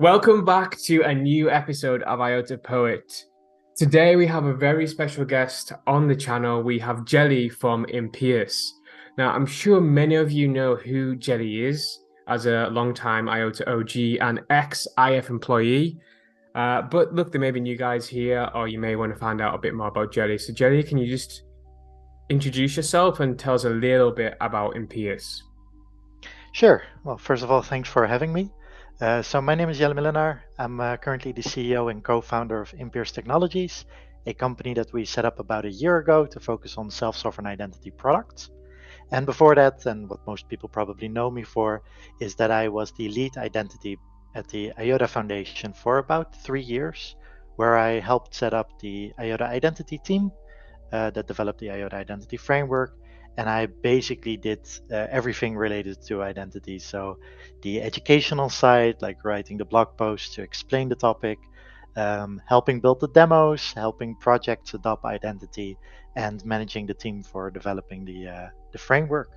Welcome back to a new episode of IOTA Poet. Today we have a very special guest on the channel. We have Jelle from Impierce. Now, I'm sure many of you know who Jelle is as a long-time IOTA OG and ex-IF employee. But look, there may be new guys here, or you may want to find out a bit more about Jelle. So, Jelle, can you just introduce yourself and tell us a little bit about Impierce? Sure. Well, first of all, thanks for having me. So my name is Jelle Millenaar. I'm currently the CEO and co-founder of Impierce Technologies, a company that we set up about a year ago to focus on self-sovereign identity products. And before that, and what most people probably know me for, is that I was the lead identity at the IOTA Foundation for about 3 years, where I helped set up the IOTA identity team that developed the IOTA identity framework. And I basically did everything related to identity. So the educational side, like writing the blog posts to explain the topic, helping build the demos, helping projects adopt identity, and managing the team for developing the framework.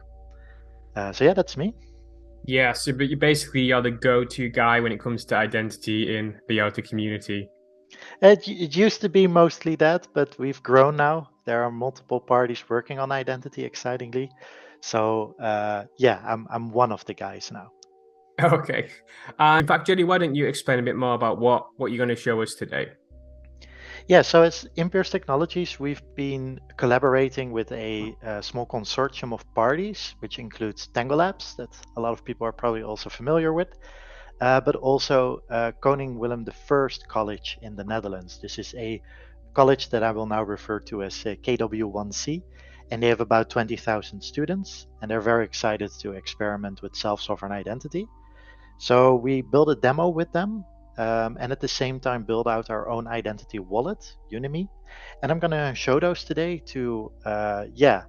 So yeah, that's me. Yeah, so but you basically are the go-to guy when it comes to identity in the IOTA community. It used to be mostly that, but we've grown now. There are multiple parties working on identity, excitingly. So yeah, I'm one of the guys now. Okay. In fact, Jody, why don't you explain a bit more about what you're going to show us today? Yeah, so as Impierce Technologies, we've been collaborating with a small consortium of parties, which includes Tangle Labs, that a lot of people are probably also familiar with, but also Koning Willem the First College in the Netherlands. This is a college that I will now refer to as KW1C, and they have about 20,000 students, and they're very excited to experiment with self-sovereign identity. So we built a demo with them, and at the same time build out our own identity wallet, Unimi. And I'm gonna show those today to, yeah,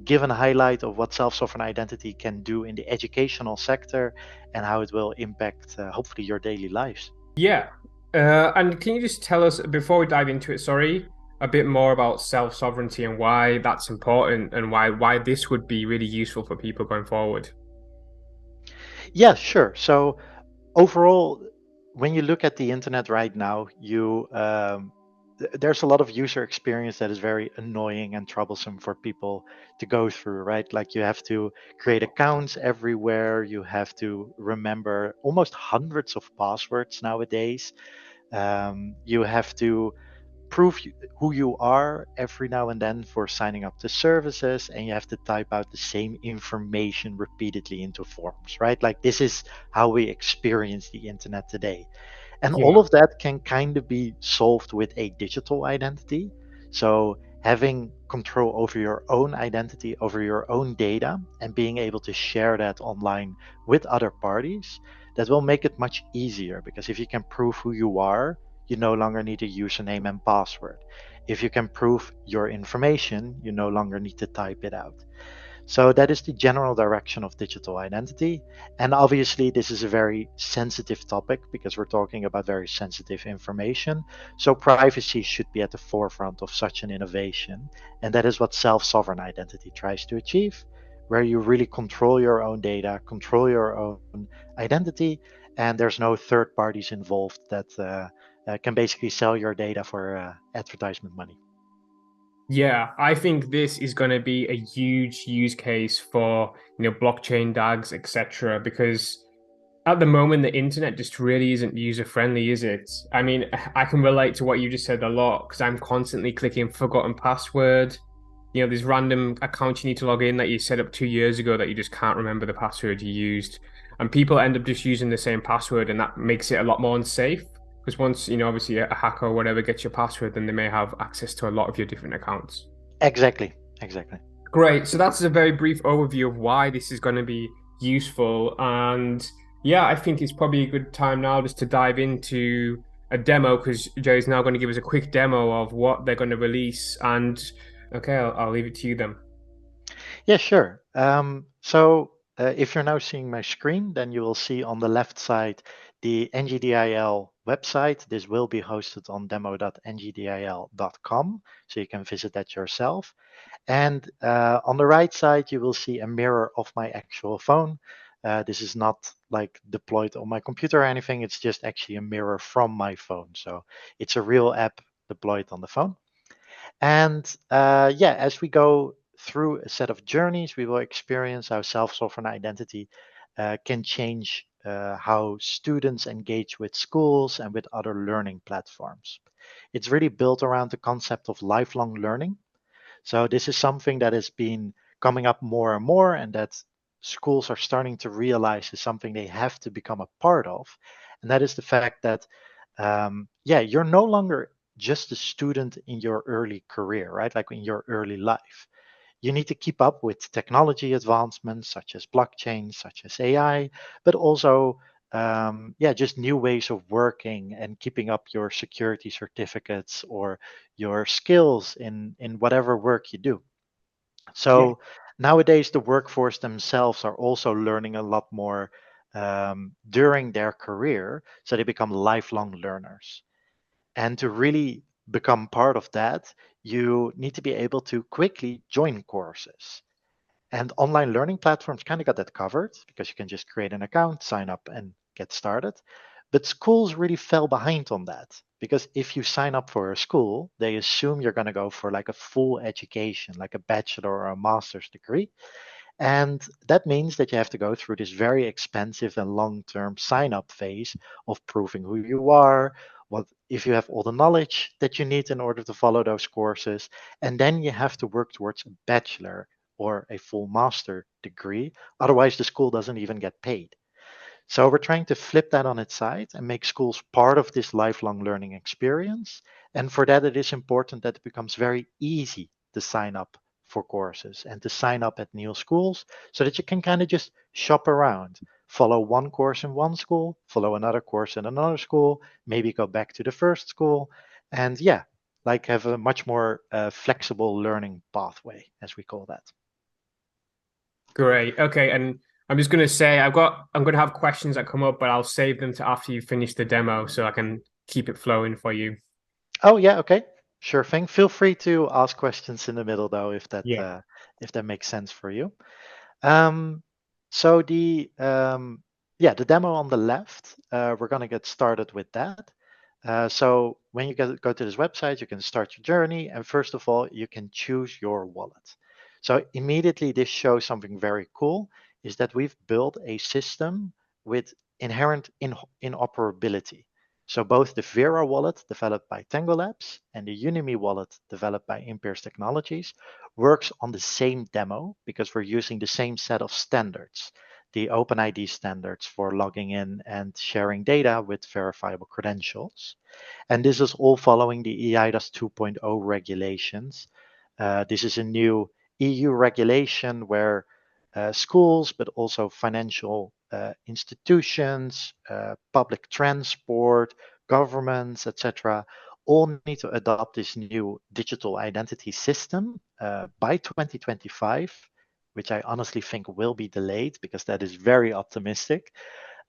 give a highlight of what self-sovereign identity can do in the educational sector and how it will impact, hopefully, your daily lives. Yeah. And can you just tell us, before we dive into it, sorry, a bit more about self-sovereignty and why that's important and why this would be really useful for people going forward? Yeah, sure. So overall, when you look at the internet right now, there's a lot of user experience that is very annoying and troublesome for people to go through, right? Like you have to create accounts everywhere, you have to remember almost hundreds of passwords nowadays. You have to prove who you are every now and then for signing up to services, and you have to type out the same information repeatedly into forms, right? Like this is how we experience the internet today. And all Yeah. of that can kind of be solved with a digital identity. So having control over your own identity, over your own data, and being able to share that online with other parties, that will make it much easier, because if you can prove who you are, you no longer need a username and password. If you can prove your information, you no longer need to type it out. So that is the general direction of digital identity. And obviously, this is a very sensitive topic because we're talking about very sensitive information. So privacy should be at the forefront of such an innovation. And that is what self-sovereign identity tries to achieve, where you really control your own data, control your own identity, and there's no third parties involved that can basically sell your data for advertisement money. Yeah, I think this is going to be a huge use case for, blockchain DAGs, etc. Because at the moment, the internet just really isn't user friendly, is it? I mean, I can relate to what you just said a lot because I'm constantly clicking forgotten password. These random accounts you need to log in that you set up 2 years ago that you just can't remember the password you used. And people end up just using the same password, and that makes it a lot more unsafe. Because once, obviously a hacker or whatever gets your password, then they may have access to a lot of your different accounts. Exactly, exactly. Great. So that's a very brief overview of why this is going to be useful. And yeah, I think it's probably a good time now just to dive into a demo because Joe's now going to give us a quick demo of what they're going to release. And okay, I'll leave it to you then. Yeah, sure. So if you're now seeing my screen, then you will see on the left side the NGDIL website. This will be hosted on demo.ngdil.com, so you can visit that yourself. And on the right side, you will see a mirror of my actual phone. This is not like deployed on my computer or anything. It's just actually a mirror from my phone. So it's a real app deployed on the phone. And yeah, as we go through a set of journeys, we will experience how self-sovereign identity can change how students engage with schools and with other learning platforms. It's really built around the concept of lifelong learning. So this is something that has been coming up more and more, and that schools are starting to realize is something they have to become a part of. And that is the fact that, yeah, you're no longer just a student in your early career, right? Like in your early life. You need to keep up with technology advancements such as blockchain, such as AI, but also, yeah, just new ways of working and keeping up your security certificates or your skills in whatever work you do. Yeah. So nowadays, the workforce themselves are also learning a lot more during their career, so they become lifelong learners. And to really become part of that, you need to be able to quickly join courses. And online learning platforms kind of got that covered because you can just create an account, sign up, and get started. But schools really fell behind on that because if you sign up for a school, they assume you're going to go for like a full education, like a bachelor or a master's degree. And that means that you have to go through this very expensive and long term sign up phase of proving who you are, what if you have all the knowledge that you need in order to follow those courses. And then you have to work towards a bachelor or a full master degree. Otherwise, the school doesn't even get paid. So we're trying to flip that on its side and make schools part of this lifelong learning experience. And for that, it is important that it becomes very easy to sign up for courses and to sign up at new schools so that you can kind of just shop around, follow one course in one school, follow another course in another school, maybe go back to the first school. And yeah, like have a much more flexible learning pathway, as we call that. Great. Okay, and I'm just gonna say I'm gonna have questions that come up, but I'll save them to after you finish the demo so I can keep it flowing for you. Oh yeah, okay. Sure thing. Feel free to ask questions in the middle though Yeah. if that makes sense for you. Um, so the yeah, the demo on the left, we're gonna get started with that. So when you go to this website, you can start your journey, and first of all, you can choose your wallet. So immediately this shows something very cool, is that we've built a system with inherent interoperability. So both the Vera wallet developed by Tangle Labs and the Unimi wallet developed by Impierce Technologies works on the same demo because we're using the same set of standards, the OpenID standards for logging in and sharing data with verifiable credentials. And this is all following the EIDAS 2.0 regulations. This is a new EU regulation where schools, but also financial institutions, public transport, governments, etc., all need to adopt this new digital identity system by 2025, which I honestly think will be delayed because that is very optimistic.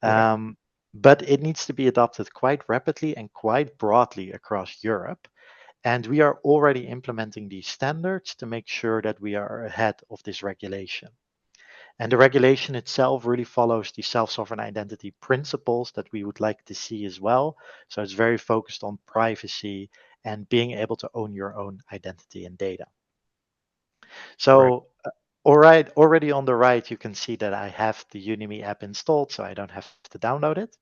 Yeah. Um, but it needs to be adopted quite rapidly and quite broadly across Europe. And we are already implementing these standards to make sure that we are ahead of this regulation. And the regulation itself really follows the self sovereign identity principles that we would like to see as well. So it's very focused on privacy and being able to own your own identity and data. Right. So, all right, already on the right, you can see that I have the Unimi app installed, so I don't have to download it.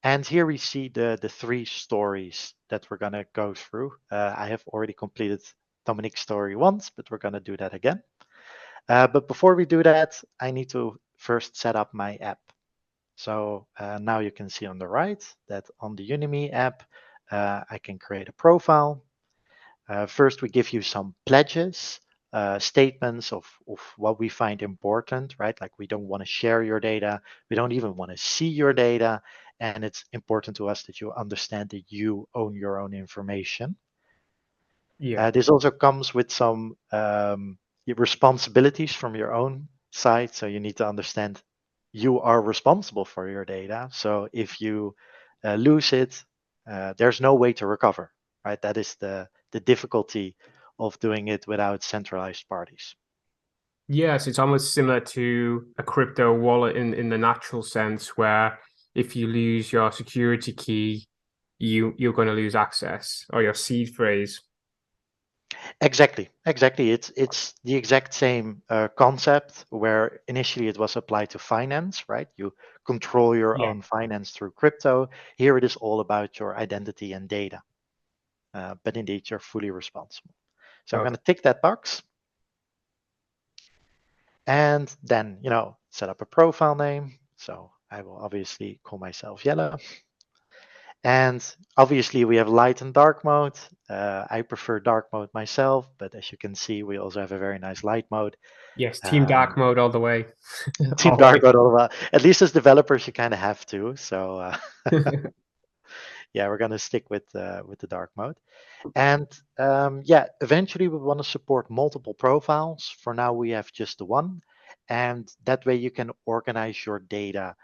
And here we see the three stories that we're going to go through. I have already completed Dominique's story once, but we're going to do that again. But before we do that, I need to first set up my app. So now you can see on the right that on the Unimi app, I can create a profile. First, we give you some pledges, statements of what we find important, right? Like we don't want to share your data. We don't even want to see your data. And it's important to us that you understand that you own your own information. Yeah. This also comes with some responsibilities from your own side. So you need to understand you are responsible for your data. So if you lose it, there's no way to recover, right? That is the difficulty of doing it without centralized parties. Yes, it's almost similar to a crypto wallet in the natural sense, where if you lose your security key, you're going to lose access or your seed phrase. Exactly, exactly. It's the exact same concept where initially it was applied to finance, right? You control your Yeah. own finance through crypto. Here it is all about your identity and data, but indeed you're fully responsible. So I'm going Okay. to tick that box and then, set up a profile name. So I will obviously call myself Jelle. And obviously we have light and dark mode. I prefer dark mode myself, but as you can see, we also have a very nice light mode. Yes, team dark Um, mode all the way. Team dark Always. mode, all about. At least as developers, you kind of have to. So yeah, we're gonna stick with the dark mode. And yeah, eventually we want to support multiple profiles. For now, we have just the one. And that way you can organize your data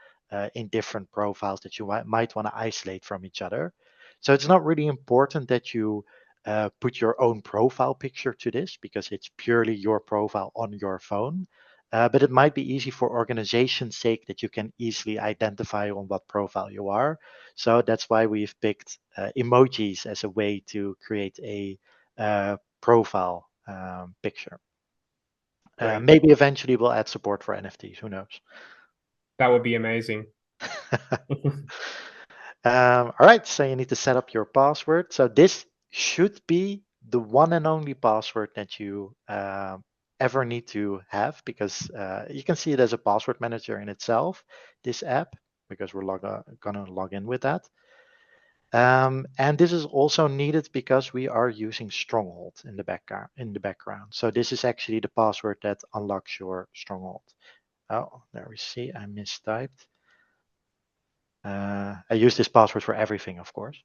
in different profiles that you might want to isolate from each other. So it's not really important that you put your own profile picture to this because it's purely your profile on your phone. But it might be easy for organization's sake that you can easily identify on what profile you are. So that's why we've picked emojis as a way to create a profile picture. Great. Maybe eventually we'll add support for NFTs. Who knows? That would be amazing. All right, so you need to set up your password. So this should be the one and only password that you ever need to have because you can see it as a password manager in itself, this app, because we're gonna log in with that. And this is also needed because we are using Stronghold in the background. So this is actually the password that unlocks your Stronghold. Oh, there we see. I mistyped. I use this password for everything, of course.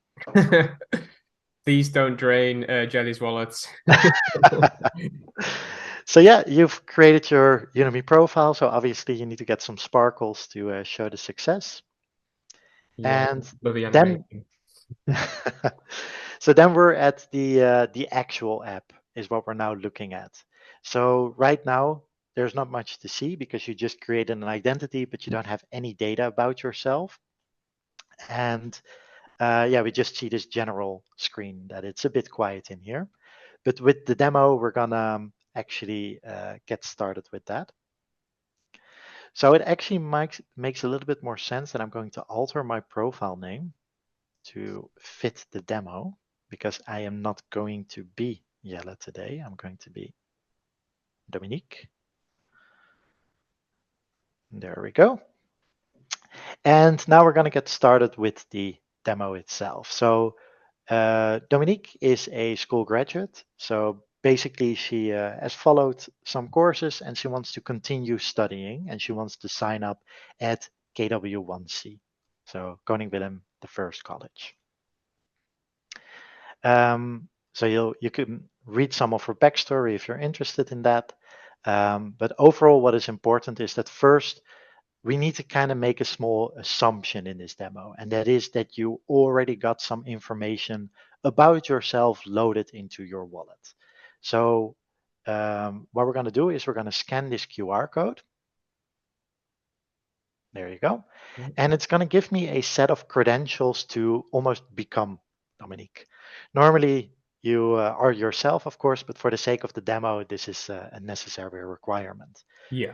Please don't drain Jelly's wallets. So yeah, you've created your Udemy profile. So obviously you need to get some sparkles to show the success. Yeah, And love the then animation. so then we're at the actual app is what we're now looking at. So right now there's not much to see because you just created an identity, but you don't have any data about yourself. And yeah, we just see this general screen that it's a bit quiet in here. But with the demo, we're gonna actually get started with that. So it actually makes a little bit more sense that I'm going to alter my profile name to fit the demo because I am not going to be Jelle today. I'm going to be Dominique. There we go. And now we're going to get started with the demo itself. So Dominique is a school graduate. So basically, she has followed some courses and she wants to continue studying and she wants to sign up at KW1C. So Koning Willem, the first college. So you can read some of her backstory if you're interested in that. But overall, what is important is that first we need to kind of make a small assumption in this demo, and that is that you already got some information about yourself loaded into your wallet. So what we're going to do is we're going to scan this QR code. There you go. And it's going to give me a set of credentials to almost become Dominique. Normally, you are yourself, of course, but for the sake of the demo, this is a necessary requirement. Yeah.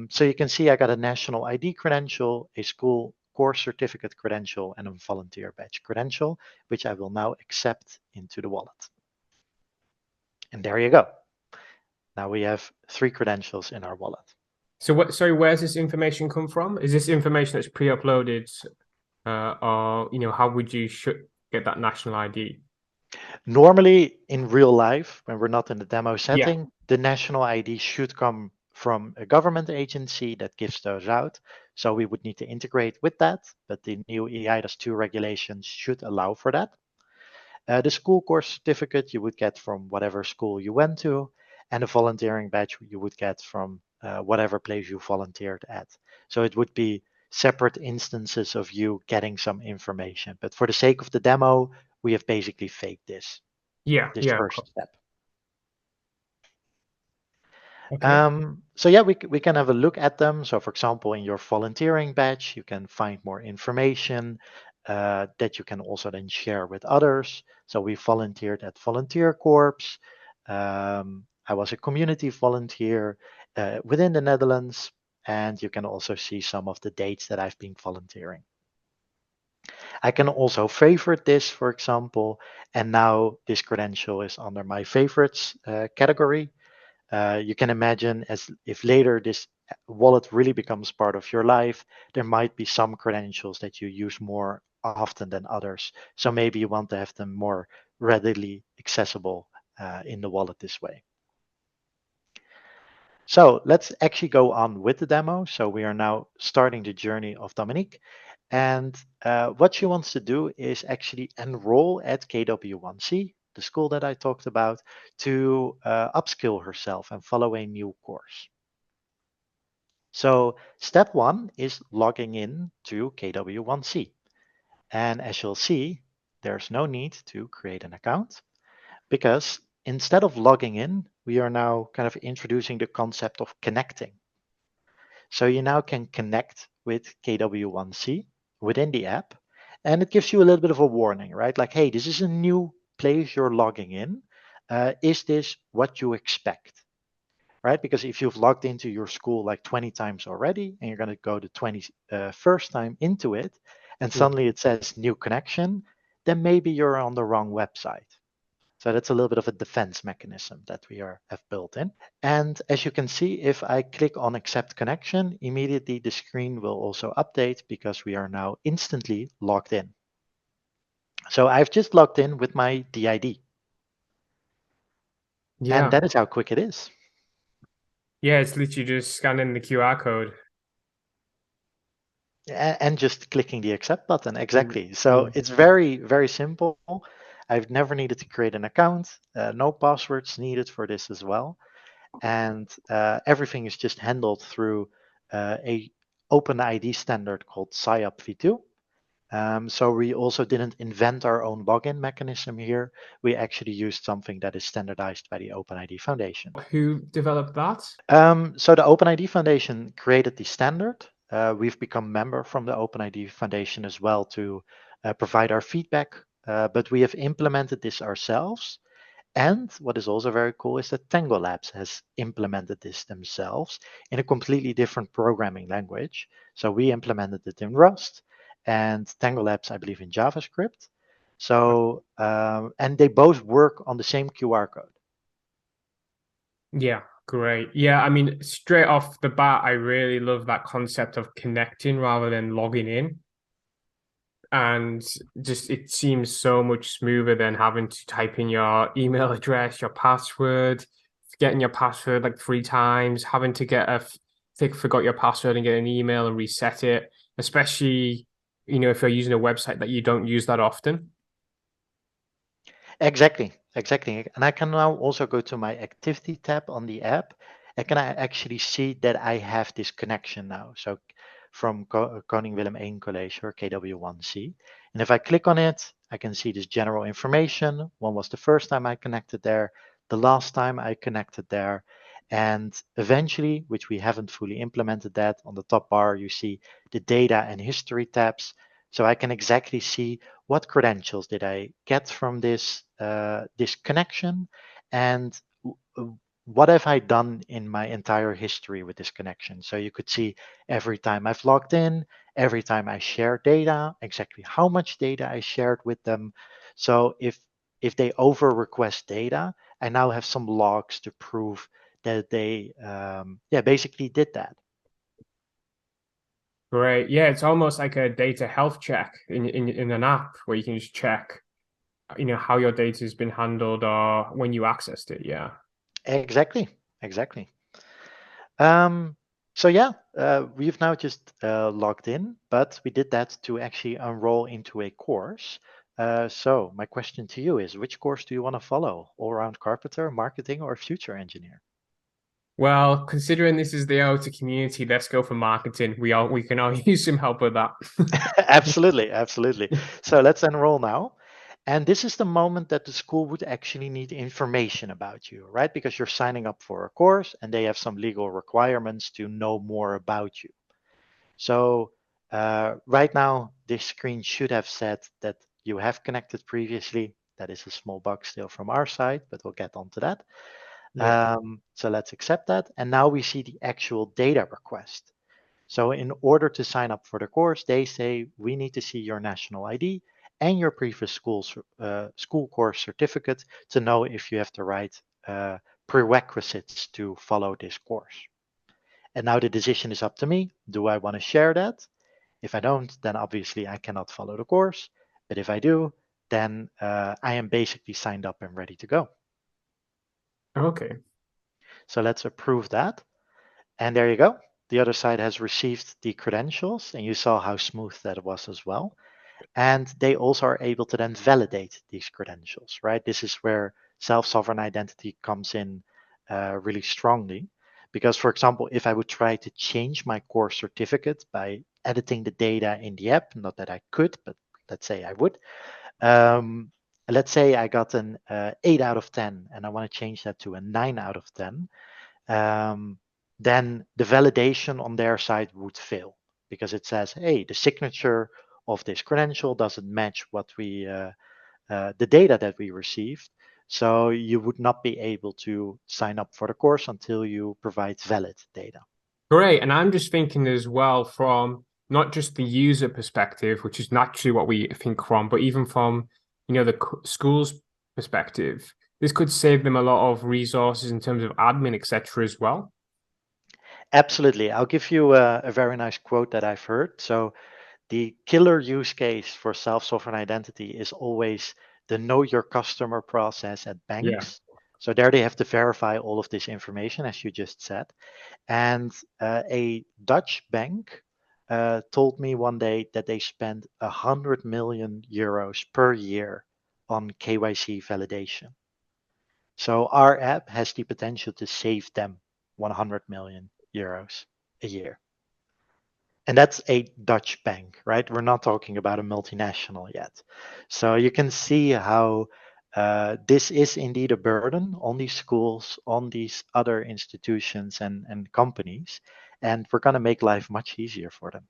So you can see I got a national ID credential, a school course certificate credential, and a volunteer badge credential, which I will now accept into the wallet. And there you go. Now we have 3 credentials in our wallet. So what, sorry, where's this information come from? Is this information that's pre-uploaded, or how would you should get that national ID? Normally, in real life, when we're not in the demo Yeah. setting, the national ID should come from a government agency that gives those out. So we would need to integrate with that, but the new EIDAS 2 regulations should allow for that. The school course certificate you would get from whatever school you went to, and a volunteering badge you would get from whatever place you volunteered at. So it would be separate instances of you getting some information. But for the sake of the demo, we have basically faked this Yeah. this Yeah. Of first course. step. Okay. So yeah, we can have a look at them. So for example, in your volunteering badge, you can find more information that you can also then share with others. So we volunteered at Volunteer Corps. I was a community volunteer within the Netherlands, and you can also see some of the dates that I've been volunteering. I can also favorite this, for example, and now this credential is under my favorites category. You can imagine as if later this wallet really becomes part of your life, there might be some credentials that you use more often than others. So maybe you want to have them more readily accessible in the wallet this way. So let's actually go on with the demo. So we are now starting the journey of Dominique. And what she wants to do is actually enroll at KW1C, the school that I talked about, to upskill herself and follow a new course. So step one is logging in to KW1C. And as you'll see, there's no need to create an account because instead of logging in, we are now kind of introducing the concept of connecting. So you now can connect with KW1C within the app, and it gives you a little bit of a warning, right? Like, hey, this is a new place you're logging in. Is this what you expect? Right? Because if you've logged into your school like 20 times already and you're going to go the 21st time into it, and Yeah. suddenly it says new connection, then maybe you're on the wrong website. So that's a little bit of a defense mechanism that have built in. And as you can see, if I click on accept connection, immediately the screen will also update because we are now instantly logged in. So I've just logged in with my DID. And Yeah. that is how quick it is. Yeah, it's literally just scanning the QR code. And just clicking the accept button. Mm, Exactly. So mm. it's very, very simple. I've never needed to create an account, no passwords needed for this as well. And everything is just handled through a OpenID standard called SIOP v2. So we also didn't invent our own login mechanism here. We actually used something that is standardized by the OpenID Foundation. Who developed that? So the OpenID Foundation created the standard. We've become member from the OpenID Foundation as well to provide our feedback, but we have implemented this ourselves. And what is also very cool is that Tangle Labs has implemented this themselves in a completely different programming language. So we implemented it in Rust and Tangle Labs, I believe, in JavaScript. So, and they both work on the same QR code. Yeah, great. Yeah, I mean, straight off the bat, I really love that concept of connecting rather than logging in. And just it seems so much smoother than having to type in your email address, your password, forgetting your password like 3 times, having to get think forgot your password and get an email and reset it, especially, if you're using a website that you don't use that often. Exactly, exactly. And I can now also go to my activity tab on the app. And can I actually see that I have this connection now? So from Koning Willem 1 College or KW1C. And if I click on it, I can see this general information. When was the first time I connected there? The last time I connected there. And eventually, which we haven't fully implemented that, on the top bar, you see the data and history tabs. So I can exactly see what credentials did I get from this connection, and what have I done in my entire history with this connection. So you could see every time I've logged in, every time I share data, exactly how much data I shared with them. So if they over request data, I now have some logs to prove that they yeah basically did that. Great. Yeah, it's almost like a data health check in an app where you can just check, how your data has been handled or when you accessed it. Yeah. Exactly, exactly. Um, so yeah, we've now just logged in, but we did that to actually enroll into a course. So my question to you is, which course do you want to follow? All-round carpenter, marketing, or future engineer? Well, considering this is the OTA community, let's go for marketing. We can all use some help with that. Absolutely, absolutely. So let's enroll now. And this is the moment that the school would actually need information about you, right? Because you're signing up for a course and they have some legal requirements to know more about you. So right now, this screen should have said that you have connected previously. That is a small bug still from our side, but we'll get onto that. Yeah. So let's accept that. And now we see the actual data request. So in order to sign up for the course, they say we need to see your national ID and your previous school course certificate to know if you have the right prerequisites to follow this course. And now the decision is up to me. Do I want to share that? If I don't, then obviously I cannot follow the course. But if I do, then I am basically signed up and ready to go. Okay. So let's approve that. And there you go. The other side has received the credentials, and you saw how smooth that was as well. And they also are able to then validate these credentials, right? This is where self-sovereign identity comes in really strongly. Because, for example, if I would try to change my course certificate by editing the data in the app, not that I could, but let's say I would. Um, let's say I got an 8 out of 10 and I want to change that to a 9 out of 10, um, then the validation on their side would fail because it says, hey, the signature of this credential doesn't match the data that we received. So you would not be able to sign up for the course until you provide valid data. Great. And I'm just thinking as well from not just the user perspective, which is naturally what we think from, but even from, the school's perspective, this could save them a lot of resources in terms of admin, etc. as well. Absolutely. I'll give you a very nice quote that I've heard. So the killer use case for self-sovereign identity is always the know your customer process at Yeah. banks. So there they have to verify all of this information, as you just said. And a Dutch bank told me one day that they spend 100 million euros per year on KYC validation. So our app has the potential to save them 100 million euros a year. And that's a Dutch bank, right? We're not talking about a multinational yet. So you can see how this is indeed a burden on these schools, on these other institutions and companies. And we're going to make life much easier for them.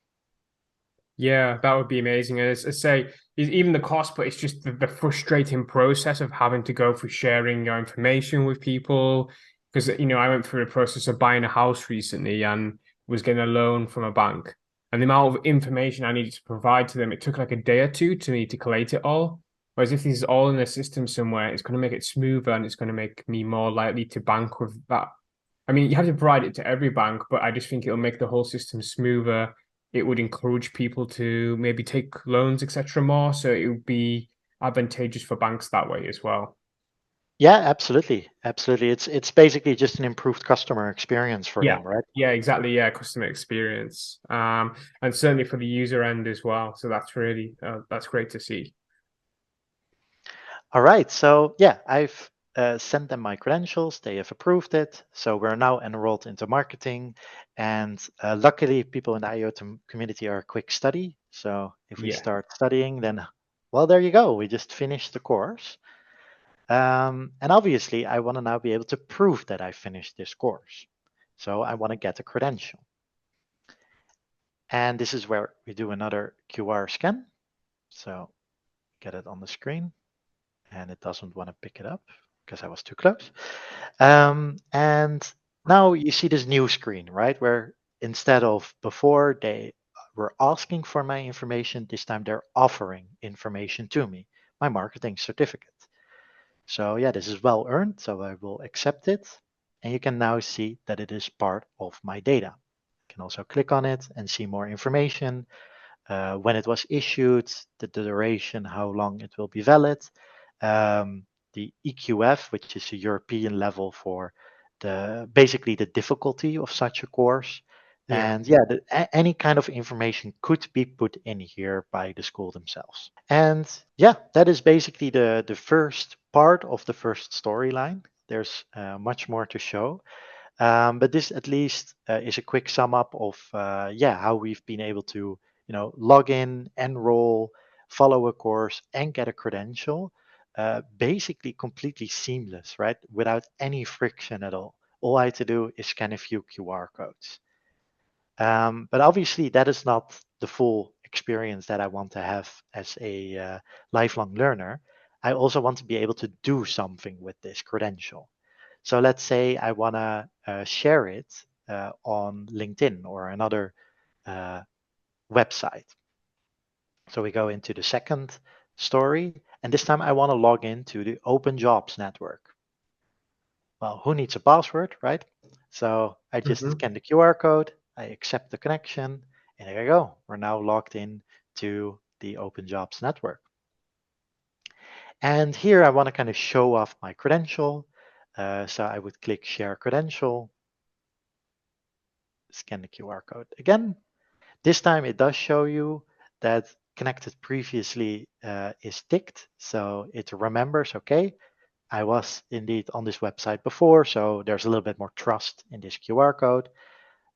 Yeah, that would be amazing. And as I say, even the cost, but it's just the frustrating process of having to go through sharing your information with people. Because, I went through the process of buying a house recently and was getting a loan from a bank. And the amount of information I needed to provide to them, it took like a day or two to me to collate it all. Whereas if this is all in a system somewhere, it's going to make it smoother and it's going to make me more likely to bank with that. I mean, you have to provide it to every bank, but I just think it'll make the whole system smoother. It would encourage people to maybe take loans, etc., more. So it would be advantageous for banks that way as well. Yeah, absolutely. Absolutely. It's basically just an improved customer experience for Yeah. them, right? Yeah, exactly. Yeah, customer experience. And certainly for the user end as well. So that's great to see. All right. So yeah, I've sent them my credentials. They have approved it. So we're now enrolled into marketing. And luckily, people in the IoT community are a quick study. So if we Yeah. start studying, then, well, there you go. We just finished the course. And obviously, I want to now be able to prove that I finished this course. So I want to get a credential. And this is where we do another QR scan. So get it on the screen. And it doesn't want to pick it up because I was too close. And now you see this new screen, right? Where instead of before they were asking for my information, this time they're offering information to me, my marketing certificate. So yeah, this is well earned, so I will accept it. And you can now see that it is part of my data. You can also click on it and see more information, when it was issued, the duration, how long it will be valid, um, the EQF, which is a European level for basically the difficulty of such a course. Yeah. And yeah, any kind of information could be put in here by the school themselves. And yeah, that is basically the first part of the first storyline. There's much more to show. But this at least is a quick sum up of yeah how we've been able to log in, enroll, follow a course, and get a credential basically completely seamless, right? Without any friction at all. All I had to do is scan a few QR codes. But obviously, that is not the full experience that I want to have as a lifelong learner. I also want to be able to do something with this credential. So let's say I want to share it on LinkedIn or another uh, website. So we go into the second story, and this time I want to log into the Open Jobs network. Well, who needs a password, right? So I just Hmm. scan the QR code, I accept the connection, and there you go. We're now logged in to the Open Jobs network. And here I want to kind of show off my credential. So I would click Share Credential, scan the QR code again. This time it does show you that connected previously is ticked. So it remembers, okay, I was indeed on this website before, so there's a little bit more trust in this QR code.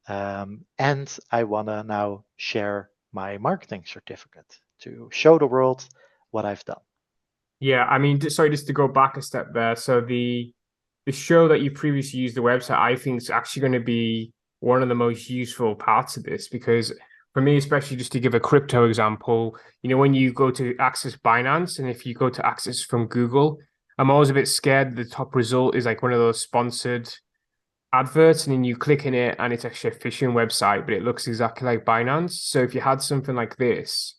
And I want to now share my marketing certificate to show the world what I've done. Yeah, I mean, sorry, just to go back a step there. So the show that you previously used the website, I think is actually going to be one of the most useful parts of this because for me, especially just to give a crypto example, when you go to access Binance and if you go to access from Google, I'm always a bit scared the top result is like one of those sponsored adverts and then you click in it and it's actually a phishing website, but it looks exactly like Binance. So if you had something like this,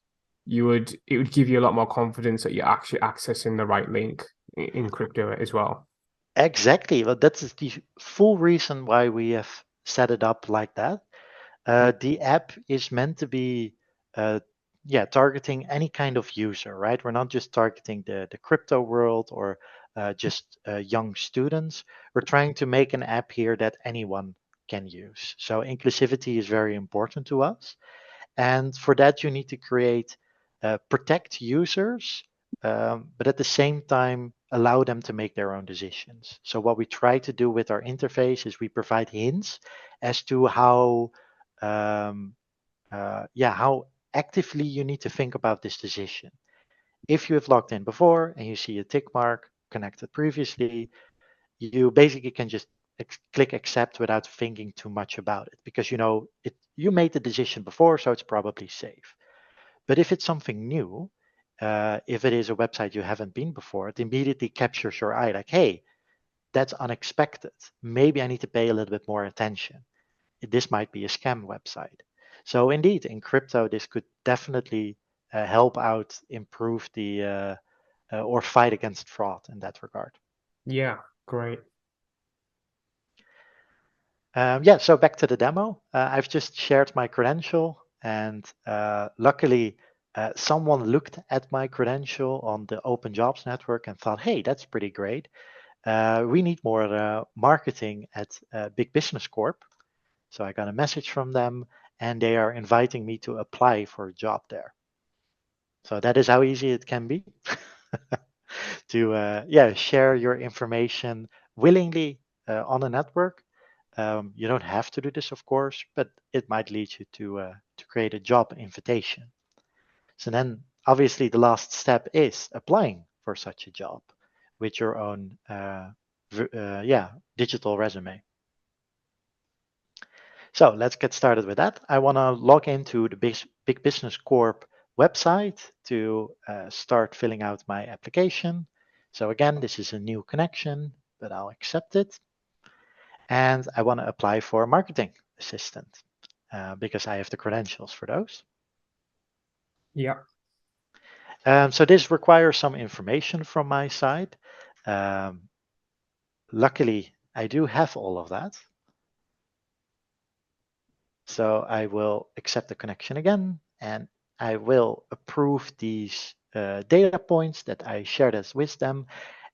it would give you a lot more confidence that you're actually accessing the right link in crypto as well. Exactly. Well, that's the full reason why we have set it up like that. The app is meant to be, uh, yeah, targeting any kind of user, right? We're not just targeting the crypto world or just young students. We're trying to make an app here that anyone can use. So inclusivity is very important to us. And for that, you need to create, protect users, but at the same time, allow them to make their own decisions. So what we try to do with our interface is we provide hints as to um, how actively you need to think about this decision. If you have logged in before and you see a tick mark connected previously, you basically can just click accept without thinking too much about it because you made the decision before, so it's probably safe. But if it's something new, if it is a website you haven't been before, it immediately captures your eye like, hey, that's unexpected. Maybe I need to pay a little bit more attention. This might be a scam website. So indeed, in crypto, this could definitely help out improve the or fight against fraud in that regard. Yeah, great. Yeah, so back to the demo. I've just shared my credential, and luckily, someone looked at my credential on the Open Jobs Network and thought, hey, that's pretty great. We need more marketing at Big Business Corp. So I got a message from them, and they are inviting me to apply for a job there. So that is how easy it can be to share your information willingly on a network. You don't have to do this, of course, but it might lead you to create a job invitation. So then, obviously, the last step is applying for such a job with your own digital resume. So let's get started with that. I want to log into the Big Business Corp website to start filling out my application. So again, this is a new connection, but I'll accept it. And I want to apply for a marketing assistant because I have the credentials for those. Yeah. So this requires some information from my side. Um, Luckily, I do have all of that. So I will accept the connection again, and I will approve these data points that I shared as with them.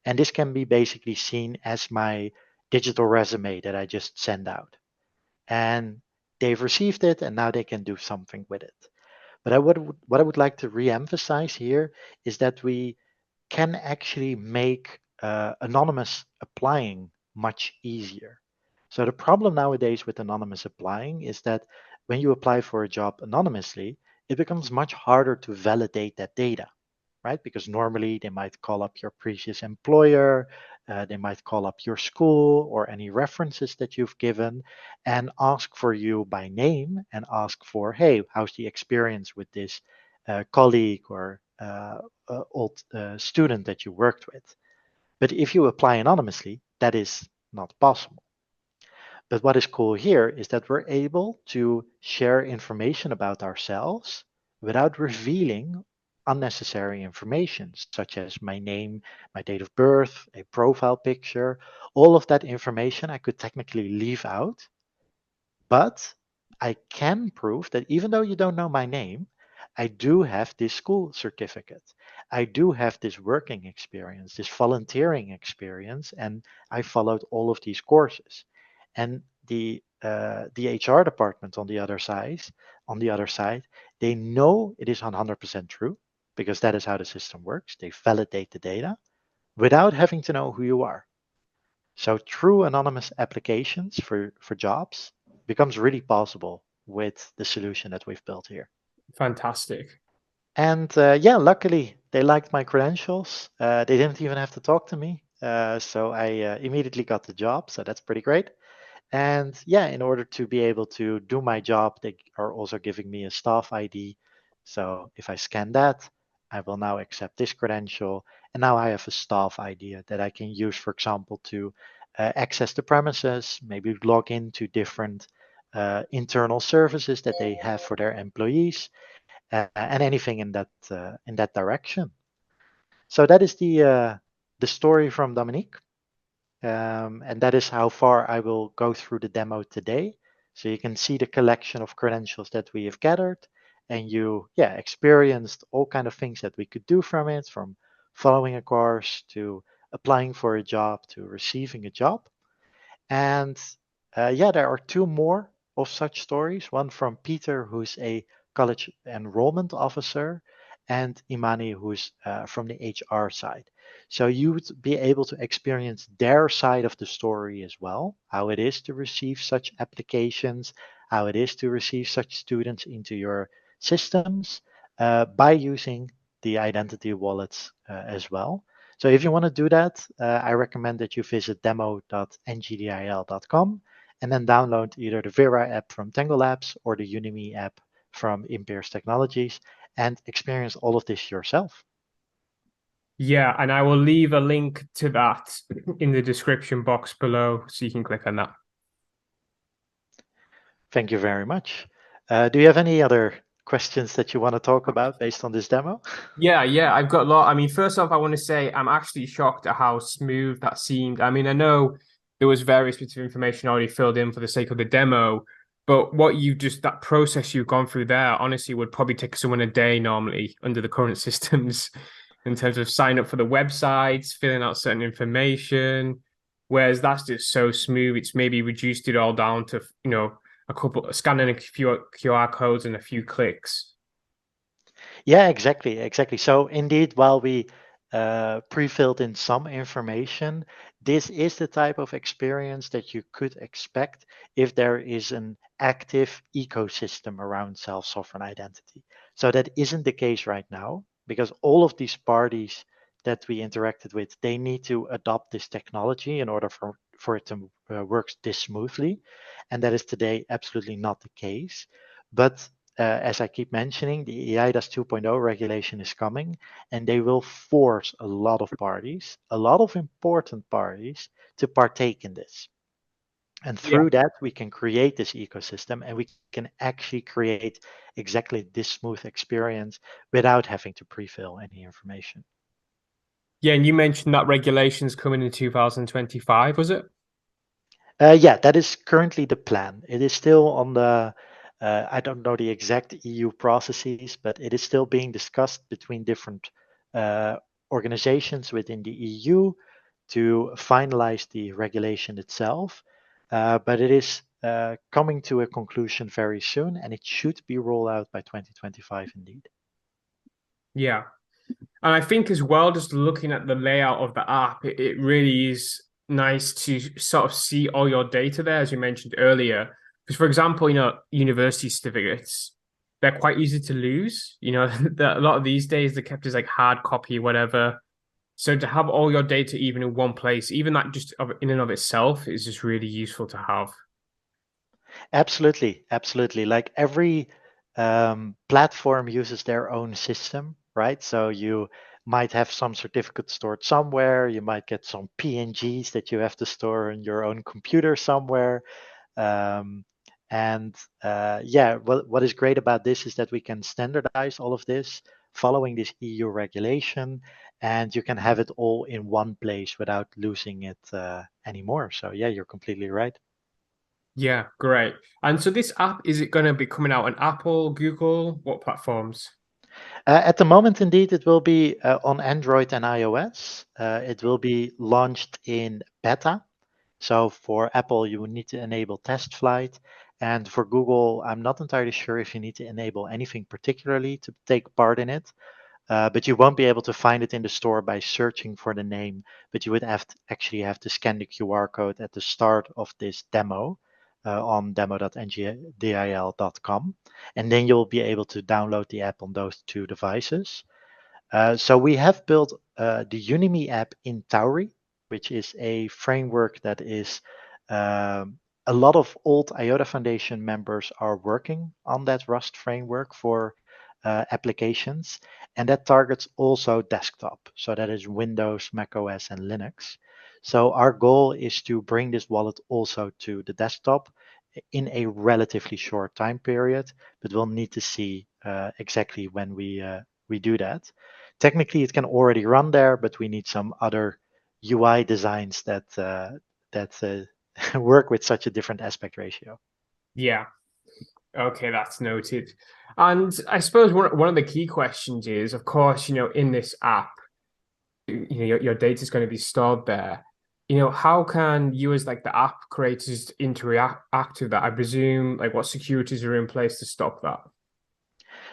And this can be basically seen as my digital resume that I just send out. And they've received it, and now they can do something with it. But what I would like to re-emphasize here is that we can actually make anonymous applying much easier. So the problem nowadays with anonymous applying is that when you apply for a job anonymously, it becomes much harder to validate that data. right? Because normally they might call up your previous employer, they might call up your school or any references that you've given and ask for you by name and ask for, hey, how's the experience with this colleague or old student that you worked with? But if you apply anonymously, that is not possible. But what is cool here is that we're able to share information about ourselves without revealing unnecessary information, such as my name, my date of birth, a profile picture. All of that information I could technically leave out, but I can prove that even though you don't know my name, I do have this school certificate. I do have this working experience, this volunteering experience, and I followed all of these courses. And the HR department on the other side, they know it is 100% true because that is how the system works. They validate the data without having to know who you are. So true anonymous applications for jobs becomes really possible with the solution that we've built here. Fantastic. And yeah, luckily they liked my credentials. They didn't even have to talk to me. So I immediately got the job. So that's pretty great. And yeah, in order to be able to do my job, they are also giving me a staff ID. So if I scan that, I will now accept this credential. And now I have a staff ID that I can use, for example, to access the premises, maybe log into different internal services that they have for their employees, and anything in that direction. So that is the story from Dominique. And that is how far I will go through the demo today. So you can see the collection of credentials that we have gathered, and you, yeah, experienced all kind of things that we could do from it, from following a course to applying for a job to receiving a job. And yeah, there are two more of such stories. One from Peter, who's a college enrollment officer, and Imani, who's from the HR side. So you would be able to experience their side of the story as well, how it is to receive such applications, how it is to receive such students into your systems by using the identity wallets as well. So if you want to do that, I recommend that you visit demo.ngdil.com and then download either the Vera app from Tangle Labs or the Udemy app from Impierce Technologies and experience all of this yourself. Yeah, and I will leave a link to that in the description box below so you can click on that. Thank you very much. Do you have any other questions that you want to talk about based on this demo? Yeah, I've got a lot. I mean, first off, I want to say I'm actually shocked at how smooth that seemed. I mean, I know there was various bits of information already filled in for the sake of the demo, but what you just that process you've gone through there, honestly, would probably take someone a day normally under the current systems in terms of sign up for the websites, filling out certain information. Whereas that's just so smooth. It's maybe reduced it all down to, a couple scanning a few QR codes and a few clicks. Yeah, exactly. So indeed, while we pre-filled in some information, this is the type of experience that you could expect if there is an active ecosystem around self-sovereign identity. So that isn't the case right now because all of these parties that we interacted with, they need to adopt this technology in order for it to work this smoothly. And that is today absolutely not the case. But as I keep mentioning, the EIDAS 2.0 regulation is coming, and they will force a lot of parties, a lot of important parties, to partake in this. And Yeah. through that, we can create this ecosystem and we can actually create exactly this smooth experience without having to pre-fill any information. Yeah, and you mentioned that regulation's coming in 2025, was it? Yeah, that is currently the plan. It is still on the, I don't know the exact EU processes, but it is still being discussed between different uh, organizations within the EU to finalize the regulation itself. But it is coming to a conclusion very soon, and it should be rolled out by 2025 indeed. Yeah. And I think as well, just looking at the layout of the app, it really is nice to sort of see all your data there, as you mentioned earlier. Because, for example, university certificates. they're quite easy to lose. A lot of these days they're kept as like hard copy, whatever. So to have all your data even in one place, even that just in and of itself is just really useful to have. Absolutely, absolutely. Like every platform uses their own system, right? So you might have some certificates stored somewhere. You might get some PNGs that you have to store on your own computer somewhere. Um, and yeah, what is great about this is that we can standardize all of this following this EU regulation, and you can have it all in one place without losing it anymore. So yeah, you're completely right. Yeah, great. And so this app, is it going to be coming out on Apple, Google, what platforms? At the moment, indeed, it will be on Android and iOS. It will be launched in beta. So for Apple, you will need to enable test flight. And for Google, I'm not entirely sure if you need to enable anything particularly to take part in it. But you won't be able to find it in the store by searching for the name, but you would actually have to scan the QR code at the start of this demo on demo.ngdil.com. And then you'll be able to download the app on those two devices. So we have built the Unimi app in Tauri, which is a framework that is a lot of old IOTA Foundation members are working on that Rust framework for applications, and that targets also desktop. So that is Windows, Mac OS, and Linux. So our goal is to bring this wallet also to the desktop in a relatively short time period, but we'll need to see exactly when we do that. Technically, it can already run there, but we need some other UI designs that work with such a different aspect ratio. Yeah. Okay, that's noted. And I suppose one of the key questions is, of course, in this app, your data is going to be stored there. How can you as like the app creators interact with that? I presume like what securities are in place to stop that?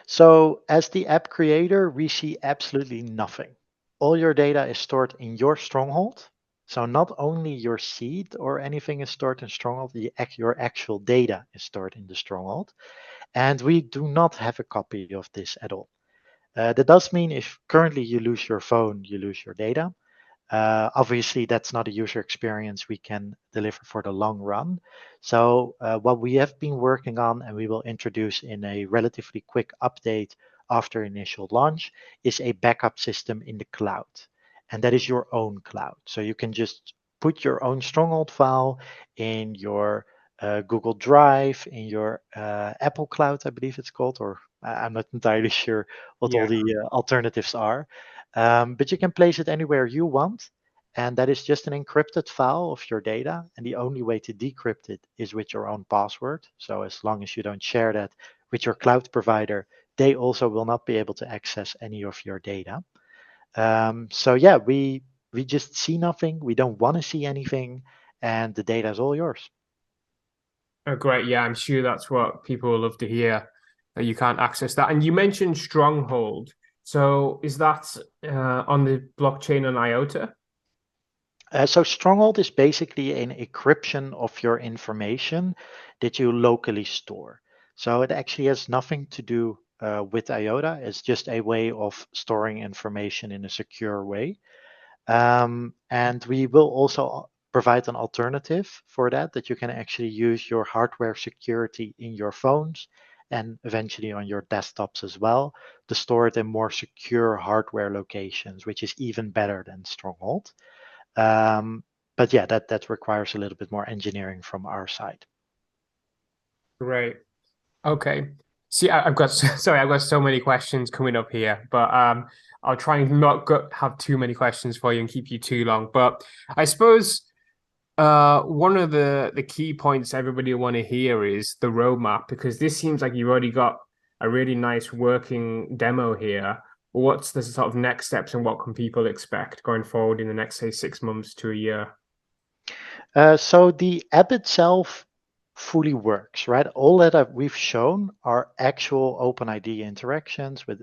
So, as the app creator, we see absolutely nothing. All your data is stored in your stronghold. So, not only your seed or anything is stored in stronghold, your actual data is stored in the stronghold. And we do not have a copy of this at all. That does mean if currently you lose your phone, you lose your data. Obviously, that's not a user experience we can deliver for the long run. So, what we have been working on, and we will introduce in a relatively quick update after initial launch, is a backup system in the cloud. And that is your own cloud. So, you can just put your own Stronghold file in your Google Drive, in your Apple Cloud, I believe it's called, or I'm not entirely sure what all Yeah. the alternatives are. But you can place it anywhere you want. And that is just an encrypted file of your data. And the only way to decrypt it is with your own password. So as long as you don't share that with your cloud provider, they also will not be able to access any of your data. So yeah, we just see nothing. We don't want to see anything, and the data is all yours. Oh, great. Yeah, I'm sure that's what people will love to hear, that you can't access that. And you mentioned Stronghold. So is that on the blockchain on IOTA? So Stronghold is basically an encryption of your information that you locally store. So it actually has nothing to do with IOTA. It's just a way of storing information in a secure way. And we will also provide an alternative for that you can actually use your hardware security in your phones and eventually on your desktops as well to store it in more secure hardware locations, which is even better than Stronghold. Um, but yeah, that requires a little bit more engineering from our side. Great. Okay. See, I've got sorry, I've got so many questions coming up here, but I'll try and not have too many questions for you and keep you too long. But I suppose one of the key points everybody will want to hear is the roadmap because this seems like you've already got a really nice working demo here. What's the sort of next steps and what can people expect going forward in the next, say, 6 months to a year? So the app itself fully works, right? All that we've shown are actual OpenID interactions with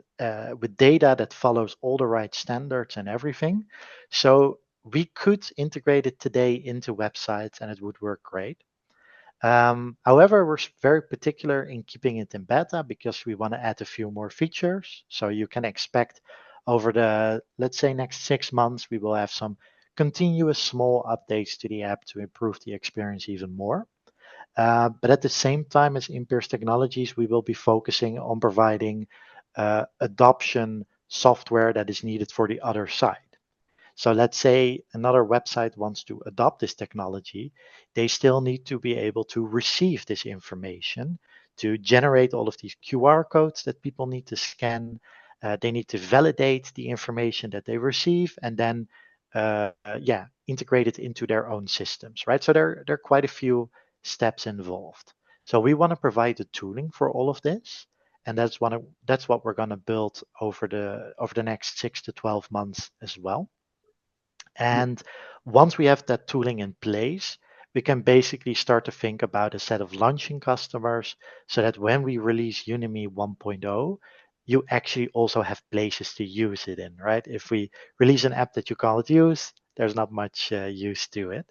data that follows all the right standards and everything. So we could integrate it today into websites and it would work great. However, we're very particular in keeping it in beta because we want to add a few more features. So you can expect over the, let's say, next 6 months, we will have some continuous small updates to the app to improve the experience even more. But at the same time as Impierce Technologies, we will be focusing on providing adoption software that is needed for the other side. So let's say another website wants to adopt this technology, they still need to be able to receive this information to generate all of these QR codes that people need to scan. They need to validate the information that they receive and then, yeah, integrate it into their own systems, right? So there are quite a few steps involved. So we want to provide the tooling for all of this, and that's what we're going to build over the next 6 to 12 months as well. And once we have that tooling in place, we can basically start to think about a set of launching customers so that when we release Udemy 1.0, you actually also have places to use it in, right? If we release an app that you can't use, there's not much use to it.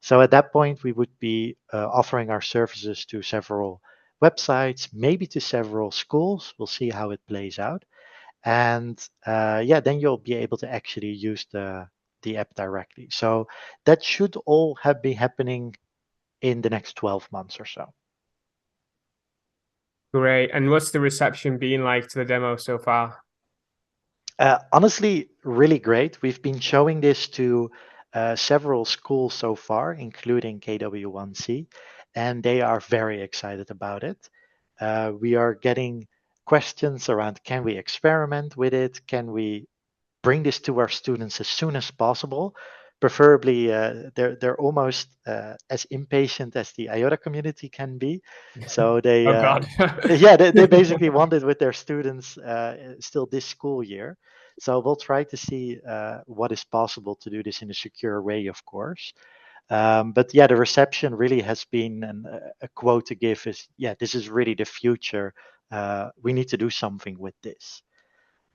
So at that point, we would be offering our services to several websites, maybe to several schools. We'll see how it plays out. And yeah, then you'll be able to actually use the app directly. So that should all have been happening in the next 12 months or so. Great. And what's the reception been like to the demo so far? Honestly, really great. We've been showing this to several schools so far, including KW1C, and they are very excited about it. We are getting questions around, can we experiment with it? Can we bring this to our students as soon as possible? Preferably, they're almost as impatient as the IOTA community can be. So they, Oh God. yeah, they basically want it with their students still this school year. So we'll try to see what is possible to do this in a secure way, of course. But yeah, the reception really has been, and a quote to give is, yeah, this is really the future. We need to do something with this.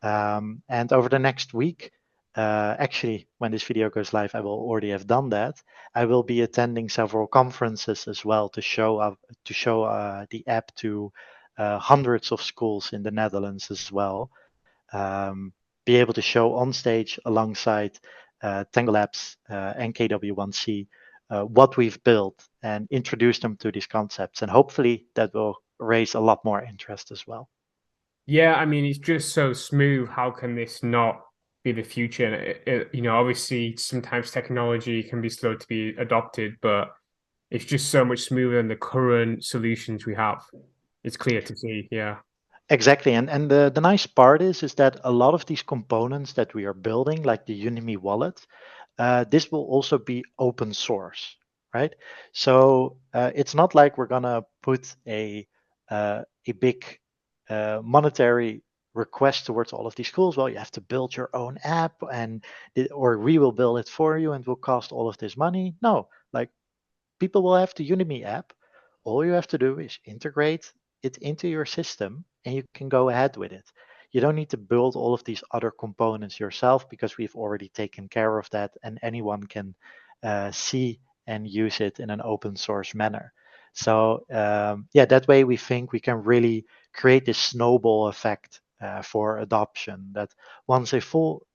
And over the next week, actually, when this video goes live, I will already have done that. I will be attending several conferences as well to show up to show the app to hundreds of schools in the Netherlands as well. Um, be able to show on stage alongside Tangle Labs and KW1C what we've built and introduce them to these concepts. And hopefully that will raise a lot more interest as well. Yeah, I mean, it's just so smooth. How can this not be the future? And obviously, sometimes technology can be slow to be adopted, but it's just so much smoother than the current solutions we have. It's clear to see. Yeah. Exactly, and the nice part is that a lot of these components that we are building, like the Udemy wallet, this will also be open source, right? So it's not like we're gonna put a big monetary request towards all of these schools. Well, you have to build your own app, or we will build it for you, and will cost all of this money. No, like people will have the Udemy app. All you have to do is integrate it into your system and you can go ahead with it. You don't need to build all of these other components yourself because we've already taken care of that and anyone can see and use it in an open source manner. So yeah, that way we think we can really create this snowball effect for adoption. That once a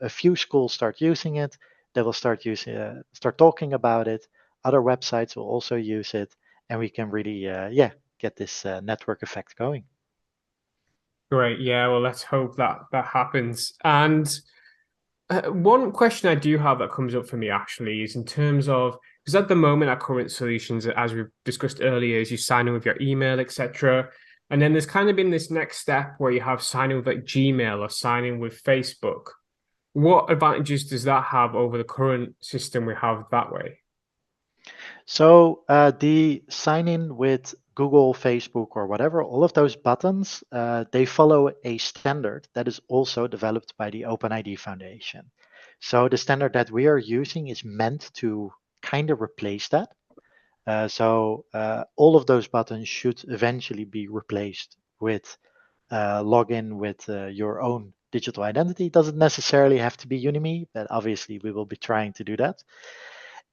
few schools start using it, they will start talking about it. Other websites will also use it, and we can really, yeah, get this network effect going. Great. Yeah. Well, let's hope that that happens. And one question I do have that comes up for me actually is in terms of because at the moment our current solutions, as we've discussed earlier, is you sign in with your email, etc. And then there's kind of been this next step where you have sign in with like Gmail or sign in with Facebook. What advantages does that have over the current system we have that way? So the sign in with Google, Facebook, or whatever, all of those buttons, they follow a standard that is also developed by the OpenID Foundation. So the standard that we are using is meant to kind of replace that. So all of those buttons should eventually be replaced with login with your own digital identity. It doesn't necessarily have to be Udemy, but obviously we will be trying to do that.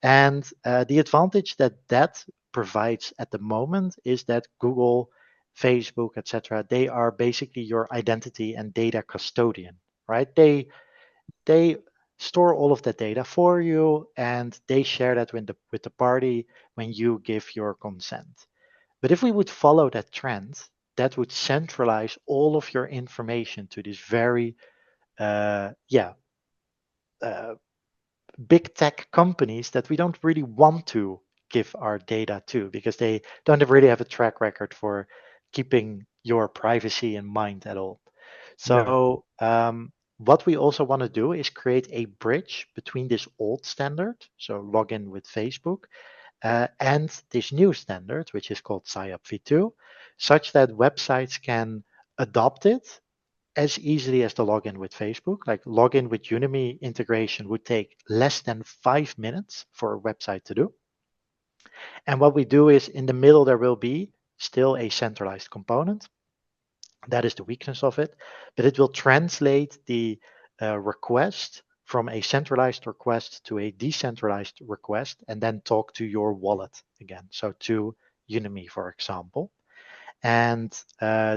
And the advantage that that provides at the moment is that Google, Facebook, etc., they are basically your identity and data custodian, right? They store all of that data for you and they share that with the party when you give your consent. But if we would follow that trend, that would centralize all of your information to this very yeah uh, big tech companies that we don't really want to give our data to because they don't really have a track record for keeping your privacy in mind at all. No. So what we also want to do is create a bridge between this old standard, so login with Facebook, and this new standard, which is called SIOP v2, such that websites can adopt it as easily as the login with Facebook. Like login with Udemy integration would take less than 5 minutes for a website to do. And what we do is in the middle, there will be still a centralized component. That is the weakness of it, but it will translate the request from a centralized request to a decentralized request and then talk to your wallet again. So to Udemy, for example. And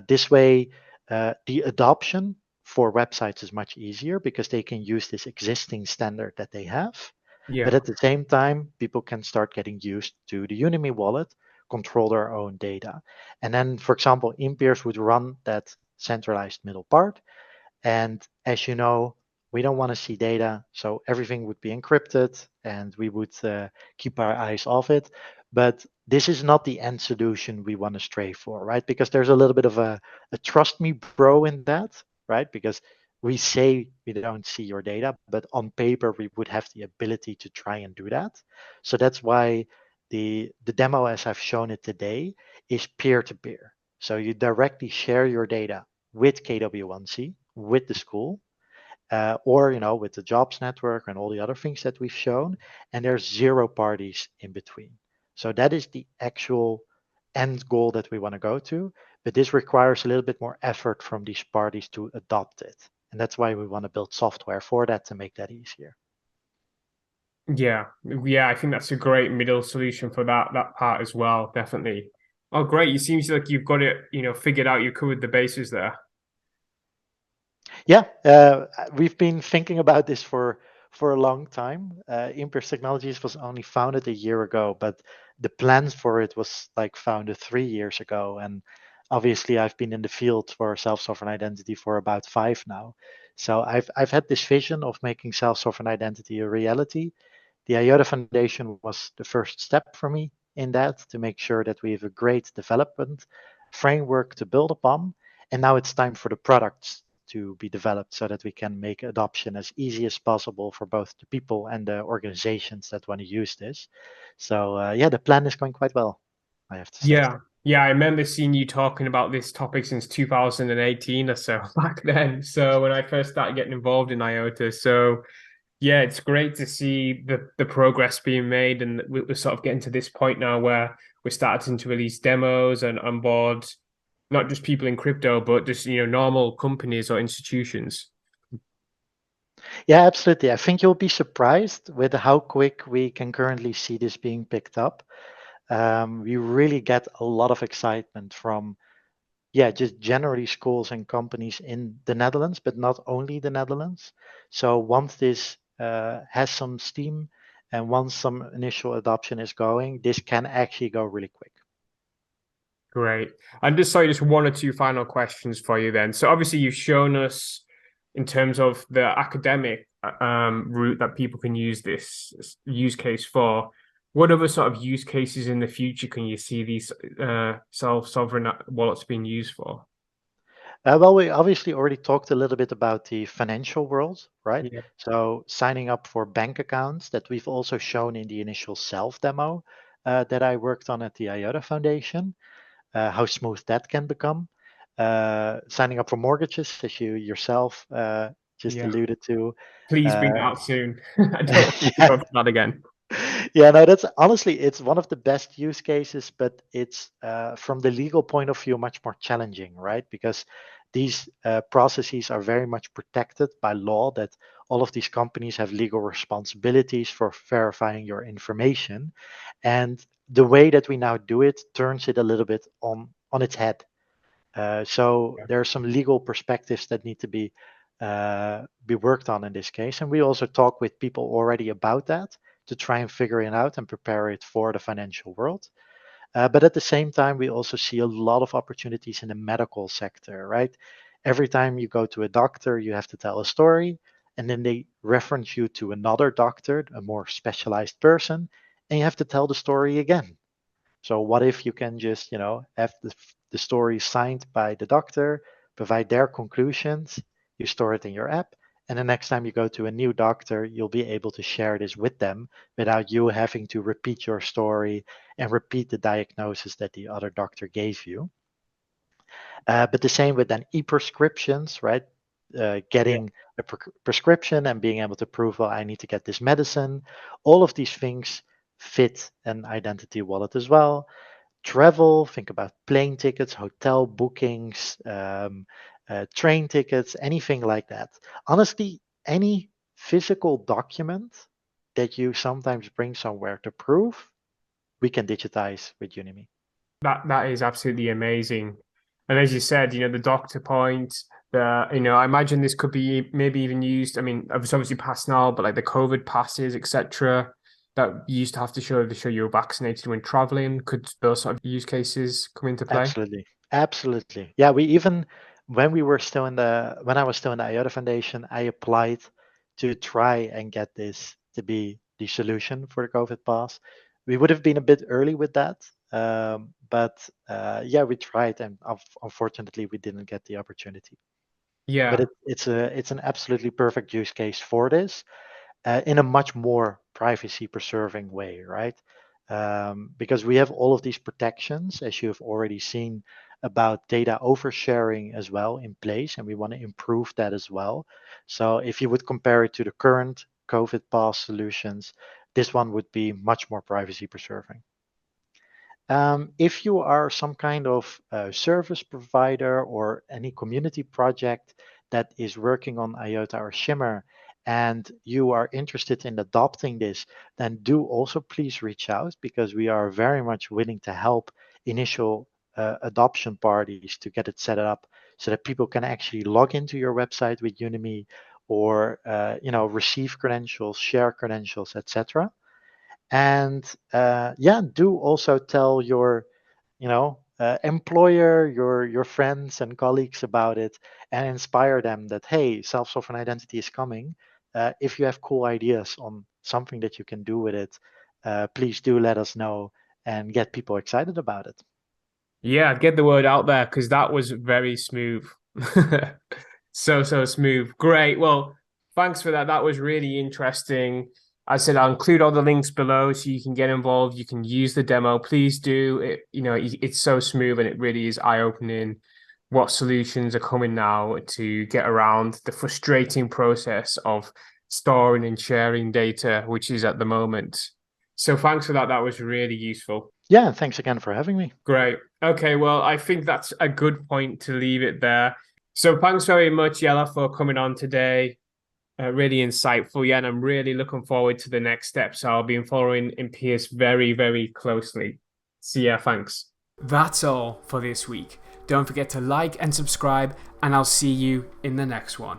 this way, the adoption for websites is much easier because they can use this existing standard that they have. But Yeah. at the same time, people can start getting used to the Udemy wallet, control their own data. And then, for example, Impierce would run that centralized middle part. And as you know, we don't want to see data, so everything would be encrypted and we would keep our eyes off it. But this is not the end solution we want to stray for, right? Because there's a little bit of a trust me, bro, in that, right? Because we say we don't see your data, but on paper we would have the ability to try and do that. So that's why the demo, as I've shown it today, is peer to peer. So you directly share your data with KW1C, with the school, or with the jobs network and all the other things that we've shown, and there's zero parties in between. So that is the actual end goal that we want to go to, but this requires a little bit more effort from these parties to adopt it. And that's why we want to build software for that to make that easier. Yeah. Yeah, I think that's a great middle solution for that part as well, definitely. Oh, great. It seems like you've got it, figured out. You covered the bases there. Yeah, we've been thinking about this for a long time. Impierce Technologies was only founded a year ago, but the plans for it was like founded 3 years ago. And obviously, I've been in the field for self-sovereign identity for about 5 now. So I've had this vision of making self-sovereign identity a reality. The IOTA Foundation was the first step for me in that to make sure that we have a great development framework to build upon. And now it's time for the products to be developed so that we can make adoption as easy as possible for both the people and the organizations that want to use this. So, yeah, the plan is going quite well, I have to say. Yeah. Yeah, I remember seeing you talking about this topic since 2018 or so back then. So when I first started getting involved in IOTA. So yeah, it's great to see the progress being made, and we're sort of getting to this point now where we're starting to release demos and onboard not just people in crypto, but just normal companies or institutions. Yeah, absolutely. I think you'll be surprised with how quick we can currently see this being picked up. We really get a lot of excitement from, yeah, just generally schools and companies in the Netherlands, but not only the Netherlands. So once this has some steam and once some initial adoption is going, this can actually go really quick. Great. And just sorry, just one or two final questions for you then. So obviously you've shown us in terms of the academic route that people can use this use case for. What other sort of use cases in the future can you see these self-sovereign wallets being used for? Well, we obviously already talked a little bit about the financial world, right? Yeah. So signing up for bank accounts that we've also shown in the initial self demo that I worked on at the IOTA Foundation, how smooth that can become. Signing up for mortgages, as you yourself just Yeah. alluded to. Please bring that Uh, out soon. I don't want to yeah, go through that again. Yeah, no, that's honestly, it's one of the best use cases, but it's from the legal point of view much more challenging, right? Because these processes are very much protected by law, that all of these companies have legal responsibilities for verifying your information. And the way that we now do it turns it a little bit on its head. So there are some legal perspectives that need to be worked on in this case, and we also talk with people already about that to try and figure it out and prepare it for the financial world. But at the same time, we also see a lot of opportunities in the medical sector, right? Every time you go to a doctor, you have to tell a story, and then they reference you to another doctor, a more specialized person, and you have to tell the story again. So what if you can just, have the story signed by the doctor, provide their conclusions, you store it in your app, and the next time you go to a new doctor, you'll be able to share this with them without you having to repeat your story and repeat the diagnosis that the other doctor gave you. But the same with then e-prescriptions, right? Yeah. Getting a prescription and being able to prove, well, I need to get this medicine. All of these things fit an identity wallet as well. Travel, think about plane tickets, hotel bookings, train tickets, anything like that. Honestly, any physical document that you sometimes bring somewhere to prove, we can digitize with Unimi. That is absolutely amazing. And as you said, the doctor point, I imagine this could be maybe even used. I mean, it's obviously past now, but like the COVID passes, etc., that you used to have to show you were vaccinated when traveling. Could those sort of use cases come into play? Absolutely. Absolutely. Yeah, we even when I was still in the IOTA Foundation, I applied to try and get this to be the solution for the COVID pass. We would have been a bit early with that. But yeah, we tried and unfortunately we didn't get the opportunity. But Yeah. it's an absolutely perfect use case for this in a much more privacy preserving way, right? Because we have all of these protections, as you have already seen, about data oversharing as well in place, and we want to improve that as well. So if you would compare it to the current COVID pass solutions, this one would be much more privacy preserving. If you are some kind of service provider or any community project that is working on IOTA or Shimmer and you are interested in adopting this, then do also please reach out because we are very much willing to help initial adoption parties to get it set up so that people can actually log into your website with Udemy or receive credentials, share credentials, etc. And yeah, do also tell your employer, your friends and colleagues about it, and inspire them that hey, self-sovereign identity is coming. If you have cool ideas on something that you can do with it, please do let us know and get people excited about it. Yeah, get the word out there because that was very smooth. So smooth. Great. Well, thanks for that. That was really interesting. I said I'll include all the links below so you can get involved. You can use the demo. Please do. It's so smooth and it really is eye-opening what solutions are coming now to get around the frustrating process of storing and sharing data, which is at the moment. So thanks for that. That was really useful. Yeah, thanks again for having me. Great. Okay, well, I think that's a good point to leave it there. So thanks very much, Yella, for coming on today. Really insightful, yeah, and I'm really looking forward to the next steps. I'll be following Impierce very, very closely. So yeah, thanks. That's all for this week. Don't forget to like and subscribe, and I'll see you in the next one.